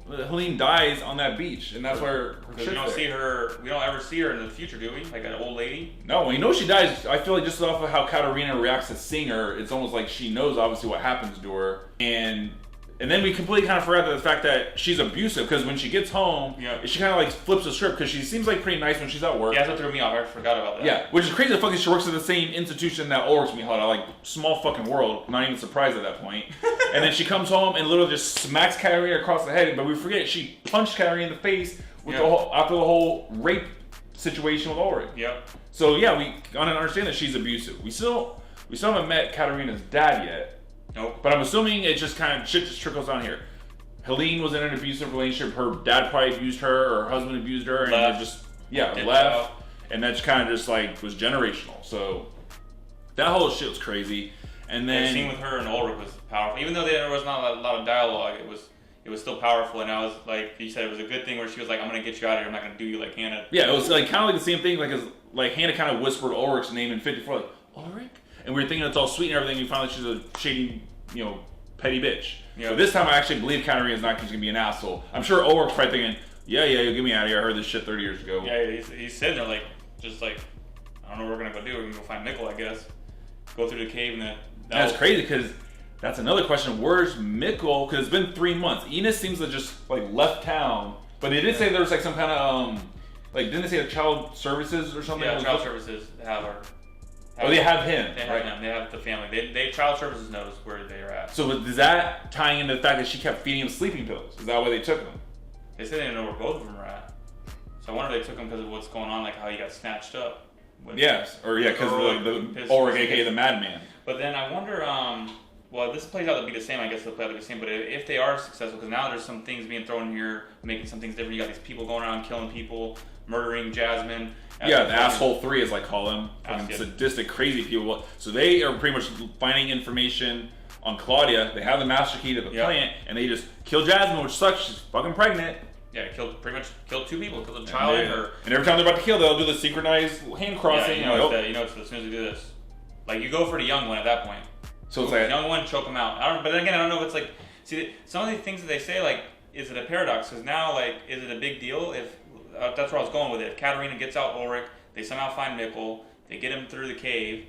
Helene dies on that beach, and that's where we don't ever see her in the future, do we? Like an old lady? No, when you know she dies, I feel like just off of how Katarina reacts to seeing her, it's almost like she knows obviously what happens to her, and then we completely kind of forgot the fact that she's abusive, because when she gets home, she kind of like flips the script, because she seems like pretty nice when she's at work. Yeah, that's what threw me off. I forgot about that. Yeah, which is crazy. The fucking she works at the same institution that Ulrich's being held at, like small fucking world. I'm not even surprised at that point. And then she comes home and literally just smacks Katarina across the head, but we forget she punched Katarina in the face with after the whole rape situation with Ulrich. Yep. So yeah, we gotta understand that she's abusive. We still haven't met Katarina's dad yet. Nope. But I'm assuming it just kind of shit just trickles down here. Helene was in an abusive relationship. Her dad probably abused her, or her husband abused her, and they just left. And that's kind of just like was generational. So that whole shit was crazy. And then the scene with her and Ulrich was powerful. Even though there was not a lot of dialogue, it was it was still powerful. And I was like, you said it was a good thing where she was like, I'm gonna get you out of here. I'm not gonna do you like Hannah. Yeah, it was like kind of like the same thing. Like Hannah kind of whispered Ulrich's name in 54, like Ulrich, and we were thinking it's all sweet and everything. And finally, she's a shady, petty bitch. Yeah. So this time, I actually believe Katarina's not just gonna be an asshole. I'm sure Ulrich's probably thinking, yeah, you get me out of here. I heard this shit 30 years ago. Yeah, he's sitting there like, just like, I don't know what we're gonna go do. We're gonna go find Mikkel, I guess. Go through the cave and then. That's crazy because that's another question. Where's Mikkel? Because it's been 3 months. Enos seems to just like left town, but they did say there was like some kind of didn't they say child services or something? Yeah, child services have her. They have him. They have him. They have the family. They child services knows where they are at. So is that tying into the fact that she kept feeding him sleeping pills? Is that why they took him? They said they didn't know where both of them are at. So I wonder if they took him because of what's going on, like how he got snatched up. Yes, because the Ulrich, aka the madman. But then I wonder, well, this plays out to be the same. I guess they'll play out to be the same. But if they are successful, because now there's some things being thrown in here, making some things different. You got these people going around killing people, murdering Jasmine. Yeah, the asshole 3, as I call them, sadistic, crazy people. So they are pretty much finding information on Claudia. They have the master key to the plant, and they just kill Jasmine, which sucks. She's fucking pregnant. Yeah, pretty much killed 2 people. Killed a child and her. And every time they're about to kill, they'll do the synchronized hand crossing. Yeah, it's as soon as they do this. Like, you go for the young one at that point. So it's like the young one, choke him out. But then again, I don't know if it's like, see, some of the things that they say, like, is it a paradox? Because now, like, is it a big deal if, that's where I was going with it. If Katarina gets out Ulrich, they somehow find Mikkel, they get him through the cave,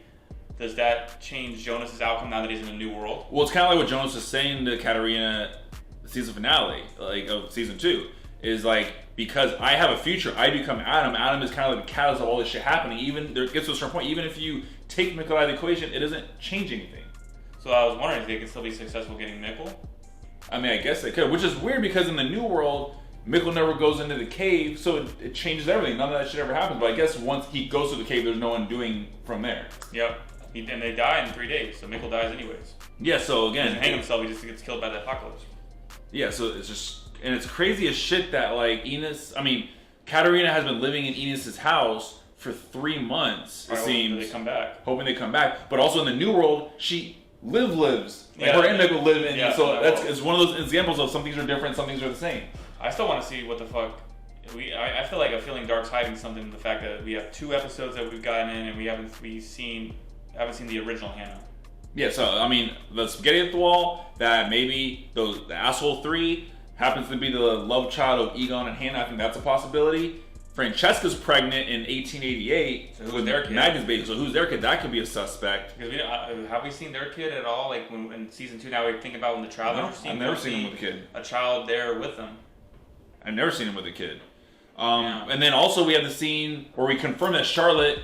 does that change Jonas's outcome now that he's in a new world? Well, it's kind of like what Jonas was saying to Katarina, the season finale, of season 2, is like, because I have a future, I become Adam. Adam is kind of like the catalyst of all this shit happening. Even there gets to a certain point, even if you take Mikkel out of the equation, it doesn't change anything. So I was wondering if they could still be successful getting Mikkel. I mean, I guess they could, which is weird because in the new world, Mikkel never goes into the cave, so it changes everything. None of that shit ever happens. But I guess once he goes to the cave, there's no undoing from there. Yep. And they die in 3 days, so Mikkel dies anyways. Yeah, so again, he doesn't hang himself, he just gets killed by the apocalypse. Yeah, so it's just, and it's crazy as shit that like Katarina has been living in Enos's house for 3 months, it seems. Hoping they come back. Hoping they come back. But also in the new world, she lives. Like her and Mikkel live in, so it's one of those examples of some things are different, some things are the same. I still want to see what the fuck. I feel like Dark's hiding something in the fact that we have 2 episodes that we've gotten in and we haven't seen the original Hannah. Yeah, so I mean, the spaghetti at the wall, that maybe the asshole 3 happens to be the love child of Egon and Hannah. I think that's a possibility. Francesca's pregnant in 1888 with their kid. Magnus' baby. So who's their kid? That could be a suspect. Because have we seen their kid at all? Like when in season 2, now we think about when the Travelers. I've never seen him with a kid. A child there with them. I've never seen him with a kid. And then also we have the scene where we confirm that Charlotte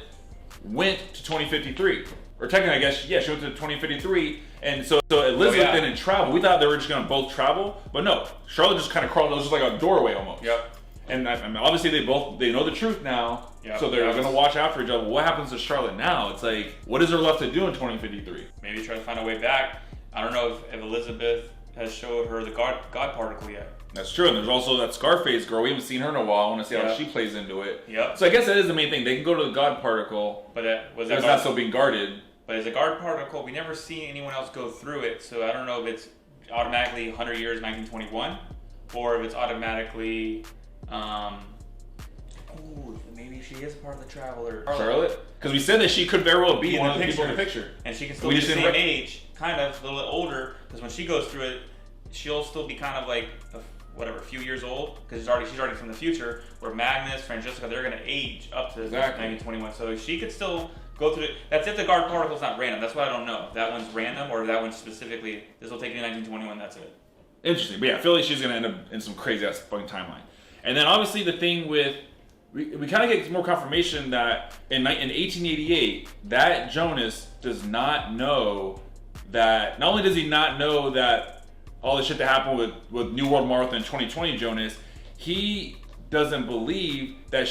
went to 2053. Or technically, I guess, she went to 2053. And so Elizabeth didn't travel. We thought they were just going to both travel. But no, Charlotte just kind of crawled. It was just like a doorway almost. Yep. And I mean, obviously they know the truth now. Yep. So they're going to watch after each other. What happens to Charlotte now? It's like, what is there left to do in 2053? Maybe try to find a way back. I don't know if Elizabeth has showed her the God particle yet. That's true. And there's also that Scarface girl. We haven't seen her in a while. I want to see how she plays into it. Yep. So I guess that is the main thing. They can go to the God particle. But it's not still being guarded. But as a guard particle, we never seen anyone else go through it. So I don't know if it's automatically 100 years 1921 or if it's automatically maybe she is part of the Traveler. Charlotte? Because we said that she could very well be one of the people in the picture. And she can still be the same age, kind of, a little bit older, because when she goes through it, she'll still be kind of like, a few years old, because she's already from the future, where Magnus, Francesca, they're going to age up to 1921. So she could still go through it. That's if the guard particle's not random. That's what I don't know. If that one's random, or if that one's specifically, this will take you to 1921, that's it. Interesting. But yeah, I feel like she's going to end up in some crazy-ass fucking timeline. And then obviously the thing with, we kind of get more confirmation that in 1888, that Jonas does not know that, not only does he not know that all the shit that happened with New World Martha and 2020 Jonas, he doesn't believe that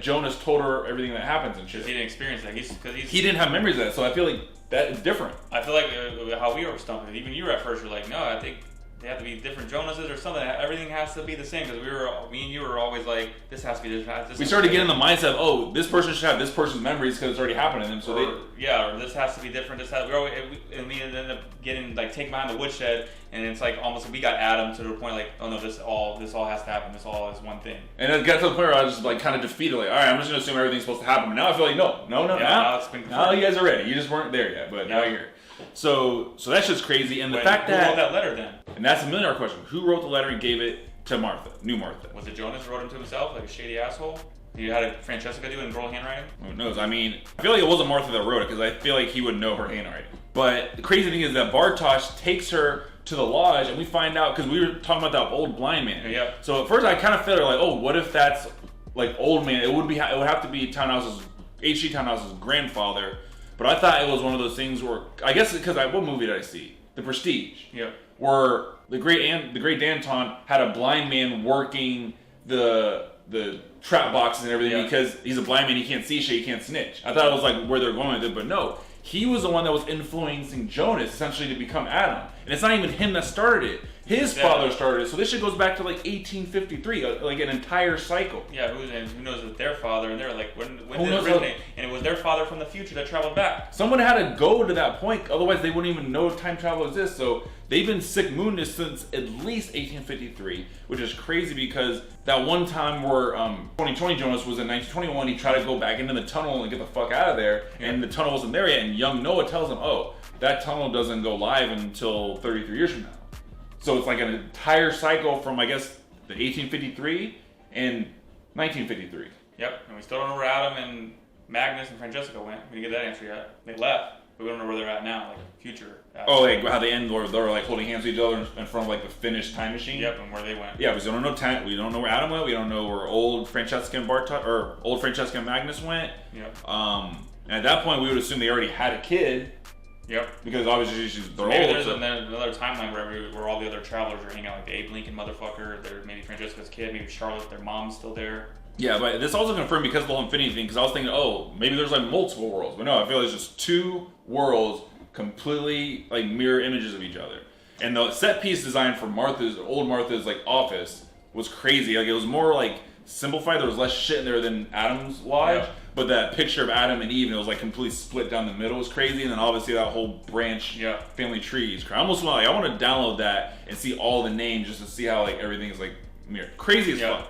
Jonas told her everything that happens and shit. He didn't experience that. He didn't have memories of that, so I feel like that is different. I feel like how we were stumped. Even you were at first, you're like, no, I think they have to be different Jonases or something. Everything has to be the same because me and you were always like, this has to be this. We started getting in the mindset of, oh, this person should have this person's memories because it's already happened to them. So or this has to be different. We ended up getting like taken behind the woodshed, and it's like almost we got Adam to the point like, oh no, this all has to happen. This all is one thing. And it got to the point where I was just like kind of defeated. Like, all right, I'm just gonna assume everything's supposed to happen. But now I feel like no. Now it's been now you guys are ready. You just weren't there yet, but now you're here. So that's just crazy. And the fact who wrote that letter then? And that's $1 million question. Who wrote the letter and gave it to Martha? New Martha. Was it Jonas who wrote him to himself, like a shady asshole? How did Francesca do it in girl handwriting? Who knows? I mean, I feel like it wasn't Martha that wrote it because I feel like he would know her handwriting. But the crazy thing is that Bartosz takes her to the lodge, and we find out because we were talking about that old blind man. Yeah. So at first I kind of felt like, oh, what if that's like old man? It would have to be HG Townhouse's grandfather. But I thought it was one of those things where I guess because what movie did I see? The Prestige. Yeah. Where the great Danton had a blind man working the trap boxes and everything because he's a blind man, he can't see shit, he can't snitch. I thought it was like where they're going with it, but no. He was the one that was influencing Jonas essentially to become Adam. And it's not even him that started it. His father started it. So this shit goes back to like 1853, like an entire cycle. Yeah, who knows with their father, and they're like, when did it originate? And it was their father from the future that traveled back. Someone had to go to that point, otherwise they wouldn't even know if time travel exists. So they've been sick moonist since at least 1853, which is crazy because that one time where 2020 Jonas was in 1921, he tried to go back into the tunnel and get the fuck out of there, and the tunnel wasn't there yet, and young Noah tells him, oh, that tunnel doesn't go live until 33 years from now. So it's like an entire cycle from, I guess, the 1853 and 1953. Yep, and we still don't know where Adam and Magnus and Francesca went. We didn't get that answer yet. They left, but we don't know where they're at now, like future. Oh, like how they end, or they're like holding hands with each other in front of like the finished time machine. Yep, and where they went. Yeah, we don't know time. We don't know where Adam went. We don't know where old Francesca and Magnus went. Yep. And at that point, we would assume they already had a kid. Yep. Because obviously they're maybe old. There's another timeline where all the other travelers are hanging out, like the Abe Lincoln motherfucker. They're maybe Francesca's kid, maybe Charlotte, their mom's still there. Yeah, but this also confirmed because of the whole infinity thing. Because I was thinking, oh, maybe there's like multiple worlds, but no, I feel like it's just two worlds, completely like mirror images of each other. And the set piece design for old Martha's like office was crazy. Like it was more like simplified. There was less shit in there than Adam's lodge. Yeah. But that picture of Adam and Eve, and it was like completely split down the middle, was crazy. And then obviously that whole branch family tree is crazy. I almost want to download that and see all the names just to see how like everything is like mirrored. Crazy as fuck.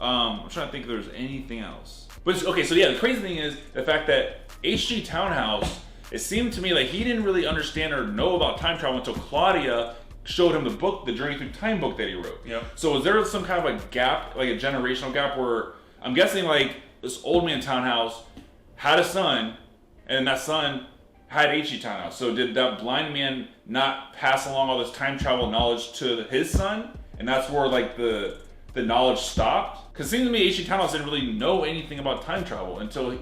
I'm trying to think if there's anything else. But okay, so yeah, the crazy thing is the fact that HG Townhouse, it seemed to me like he didn't really understand or know about time travel until Claudia showed him the book, the Journey Through Time book that he wrote. Yep. So is there some kind of a gap, like a generational gap, where I'm guessing like this old man Townhouse had a son, and that son had HG Townhouse. So did that blind man not pass along all this time travel knowledge to his son, and that's where like the knowledge stopped? Because it seems to me HG Townhouse didn't really know anything about time travel until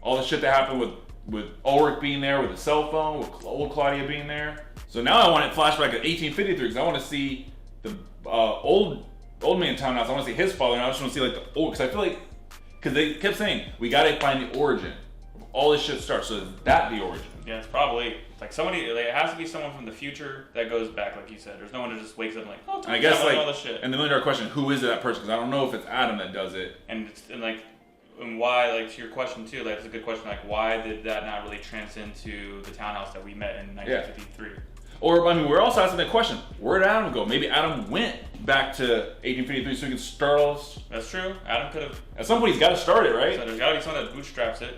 all the shit that happened with Ulrich being there, with the cell phone, with old Claudia being there. So now I want it flashback to 1853 because I want to see the old man Townhouse. I want to see his father, and I just want to see like the old, because I feel like, because they kept saying we got to find the origin of all this shit starts. So is that the origin? Yeah, it's probably like somebody. Like, it has to be someone from the future that goes back, like you said. There's no one who just wakes up and like, oh, I guess like all this shit. And the million-dollar question: who is that person? Because I don't know if it's Adam that does it. And why? Like to your question too. Like it's a good question. Like why did that not really transcend to the townhouse that we met in 1953? Yeah. Or, I mean, we're also asking the question, where did Adam go? Maybe Adam went back to 1853 so he can start all this. That's true. Adam could have. At some point, he's got to start it, right? So there's got to be someone that bootstraps it.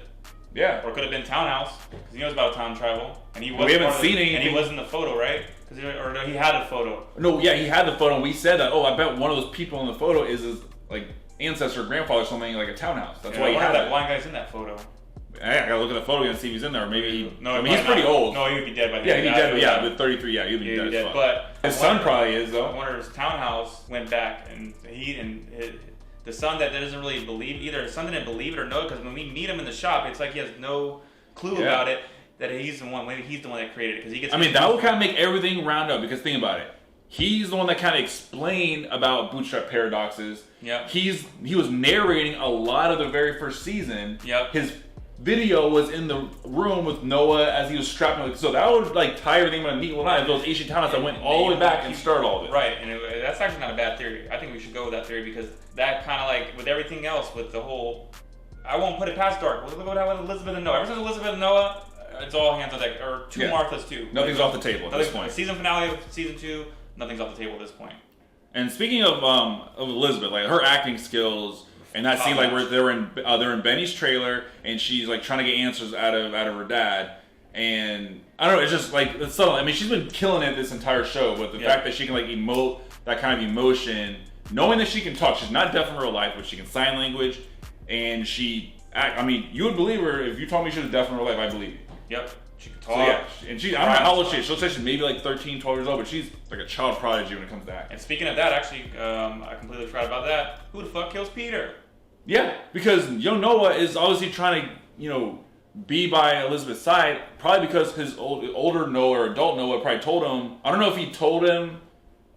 Yeah. Or it could have been Townhouse, because he knows about time travel. And he was we haven't seen anything. And he was in the photo, right? Or he had a photo. No, yeah, he had the photo, and we said that, I bet one of those people in the photo is his, like, ancestor or grandfather or something, like a townhouse. That's why he had that blind guy's in that photo. I gotta look at the photo again and see if he's in there, or maybe no. I mean, he's pretty old. No, he would be dead by then. Yeah, he'd be dead. Yeah, with 33. Yeah, he'd be dead. But his son probably is though. I wonder if his townhouse went back, and the son that doesn't really believe either. His son didn't believe it or know, because when we meet him in the shop, it's like he has no clue about it. That he's the one. Maybe he's the one that created it, because he gets. I mean, that would kind of make everything round up, because think about it. He's the one that kind of explained about Bootstrap paradoxes. Yeah. He was narrating a lot of the very first season. Yep. video was in the room with Noah as he was strapping. Like, so that would like tie everything on a neat little knot. Those ancient timelines that went all the way back and started all of it. Right, and that's actually not a bad theory. I think we should go with that theory because that kind of like with everything else, with the whole, I won't put it past dark. We'll go down with Elizabeth and Noah. Ever since Elizabeth and Noah, it's all hands on deck. Or two Marthas too. Nothing's off the table at this point. Season finale of season 2, nothing's off the table at this point. And speaking of Elizabeth, like her acting skills. And that scene, like where they're in Benny's trailer, and she's like trying to get answers out of her dad, and I don't know, it's just like it's subtle. I mean, she's been killing it this entire show, but the fact that she can like emote that kind of emotion, knowing that she can talk, she's not deaf in real life, but she can sign language, and she act. I mean, you would believe her if you told me she was deaf in real life. I believe you. Yep. She can talk. So yeah, and she, I don't know how old she is. She'll say she's maybe like 13, 12 years old, but she's like a child prodigy when it comes to acting. And speaking of that, actually, I completely forgot about that. Who the fuck kills Peter? Yeah, because young Noah is obviously trying to, you know, be by Elizabeth's side, probably because his older Noah or adult Noah probably told him, I don't know if he told him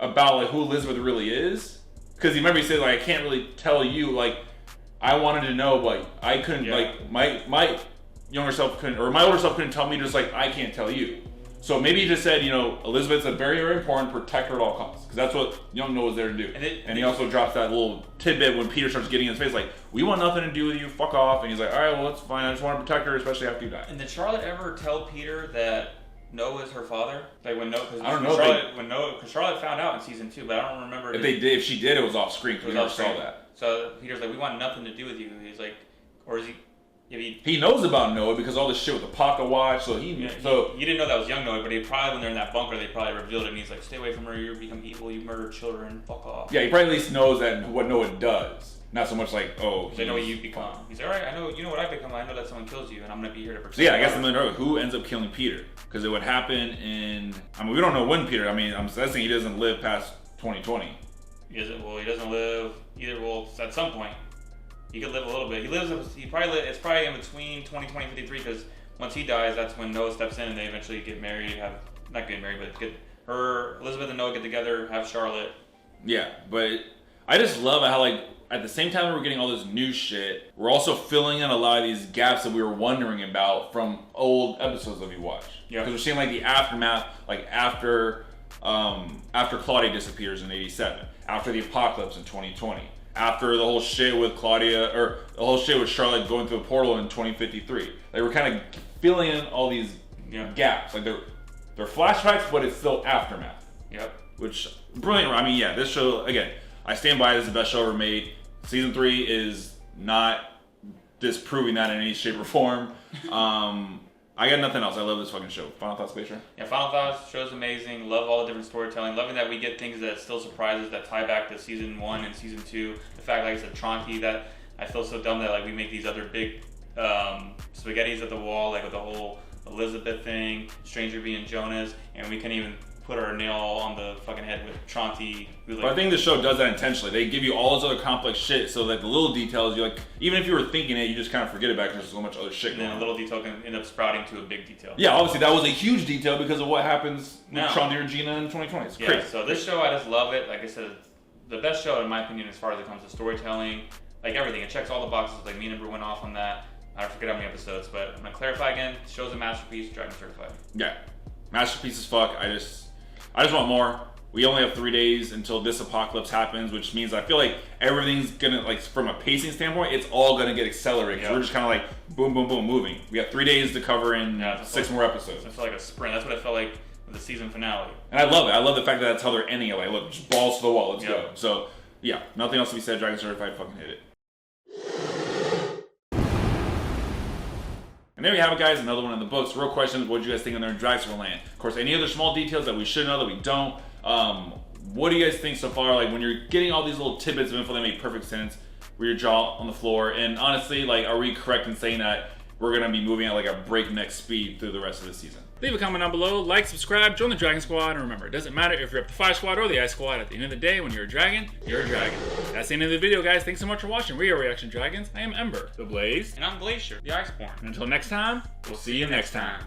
about like who Elizabeth really is, because you remember he said like, I can't really tell you, like, I wanted to know, but I couldn't, like, my younger self couldn't, or my older self couldn't tell me, just like, I can't tell you. So maybe he just said, you know, Elizabeth's a very, very important, protect her at all costs. Because that's what young Noah's there to do. And he also drops that little tidbit when Peter starts getting in his face, like, we want nothing to do with you, fuck off. And he's like, all right, well, that's fine. I just want to protect her, especially after you die. And did Charlotte ever tell Peter that Noah is her father? Like when Noah, I don't know. Because Charlotte found out in season 2, but I don't remember. If she did, it was off screen, because we never saw that. So Peter's like, we want nothing to do with you. He's like, or is he? He knows about Noah because all this shit with the pocket watch, so he you didn't know that was young Noah, but he probably, when they're in that bunker, they probably revealed it, and he's like, stay away from her, you become evil, you murder children, fuck off. Yeah, he probably at least knows that what Noah does, not so much like, oh, they know what you become. He's like, all right, I know, you know what I become, I know that someone kills you, and I'm gonna be here to protect you. So yeah, I guess I'm gonna know who ends up killing Peter, because it would happen in, I mean, we don't know when Peter, I mean, I'm guessing he doesn't live past 2020. He doesn't live either, well, at some point. He could live a little bit. It's probably in between 2020 and 53, because once he dies, that's when Noah steps in and they eventually get married, not get married, but Elizabeth and Noah get together, have Charlotte. Yeah, but I just love how, like, at the same time we're getting all this new shit, we're also filling in a lot of these gaps that we were wondering about from old episodes that we watched. Yeah. Because we're seeing, like, the aftermath, like, after Claudia disappears in 87, after the apocalypse in 2020. After the whole shit with Claudia, or the whole shit with Charlotte going through a portal in 2053. They were kind of filling in all these gaps. Like they're flashbacks, but it's still aftermath. Yep. Which, brilliant. I mean, yeah, this show, again, I stand by it as the best show ever made. Season 3 is not disproving that in any shape or form. I got nothing else. I love this fucking show. Final thoughts, Glacier? Yeah, final thoughts. Show's amazing. Love all the different storytelling. Loving that we get things that still surprise us, that tie back to season 1 and season 2. The fact, like I said, Tronky, that I feel so dumb that like we make these other big spaghettis at the wall, like with the whole Elizabeth thing, Stranger being Jonas, and we couldn't even put our nail on the fucking head with Tronty. But I think the show does that intentionally. They give you all this other complex shit, so that the little details, you like, even if you were thinking it, you just kind of forget about it because there's so much other shit going on. And then a little detail can end up sprouting to a big detail. Yeah, obviously that was a huge detail because of what happens with Tronty and Regina in 2020. It's crazy. So this show, I just love it. Like I said, the best show in my opinion as far as it comes to storytelling, like everything. It checks all the boxes. Like me and Amber went off on that. I forget how many episodes, but I'm gonna clarify again. The show's a masterpiece, Dragon certified. Yeah, masterpiece as fuck. I just want more. We only have 3 days until this apocalypse happens, which means I feel like everything's gonna, like, from a pacing standpoint, it's all gonna get accelerated. Yeah. We're just kind of like boom, boom, boom, moving. We got 3 days to cover in 6 more episodes. It felt like a sprint. That's what it felt like with the season finale. And I love it. I love the fact that that's how they're ending it. Like, look, just balls to the wall. Let's go. So yeah, nothing else to be said. Dragon certified. Fucking hit it. And there you have it, guys. Another one in the books. Real questions. What do you guys think on there in Dragon Land? Of course, any other small details that we should know that we don't. What do you guys think so far? Like, when you're getting all these little tidbits of info that make perfect sense, with your jaw on the floor. And honestly, like, are we correct in saying that we're going to be moving at like a breakneck speed through the rest of the season? Leave a comment down below, like, subscribe, join the Dragon Squad, and remember, it doesn't matter if you're up to 5 Squad or the Ice Squad. At the end of the day, when you're a dragon, you're a dragon. That's the end of the video, guys. Thanks so much for watching. We are Reaction Dragons. I am Ember, the Blaze, and I'm Glacier, the Iceborn. And until next time, we'll see you next time.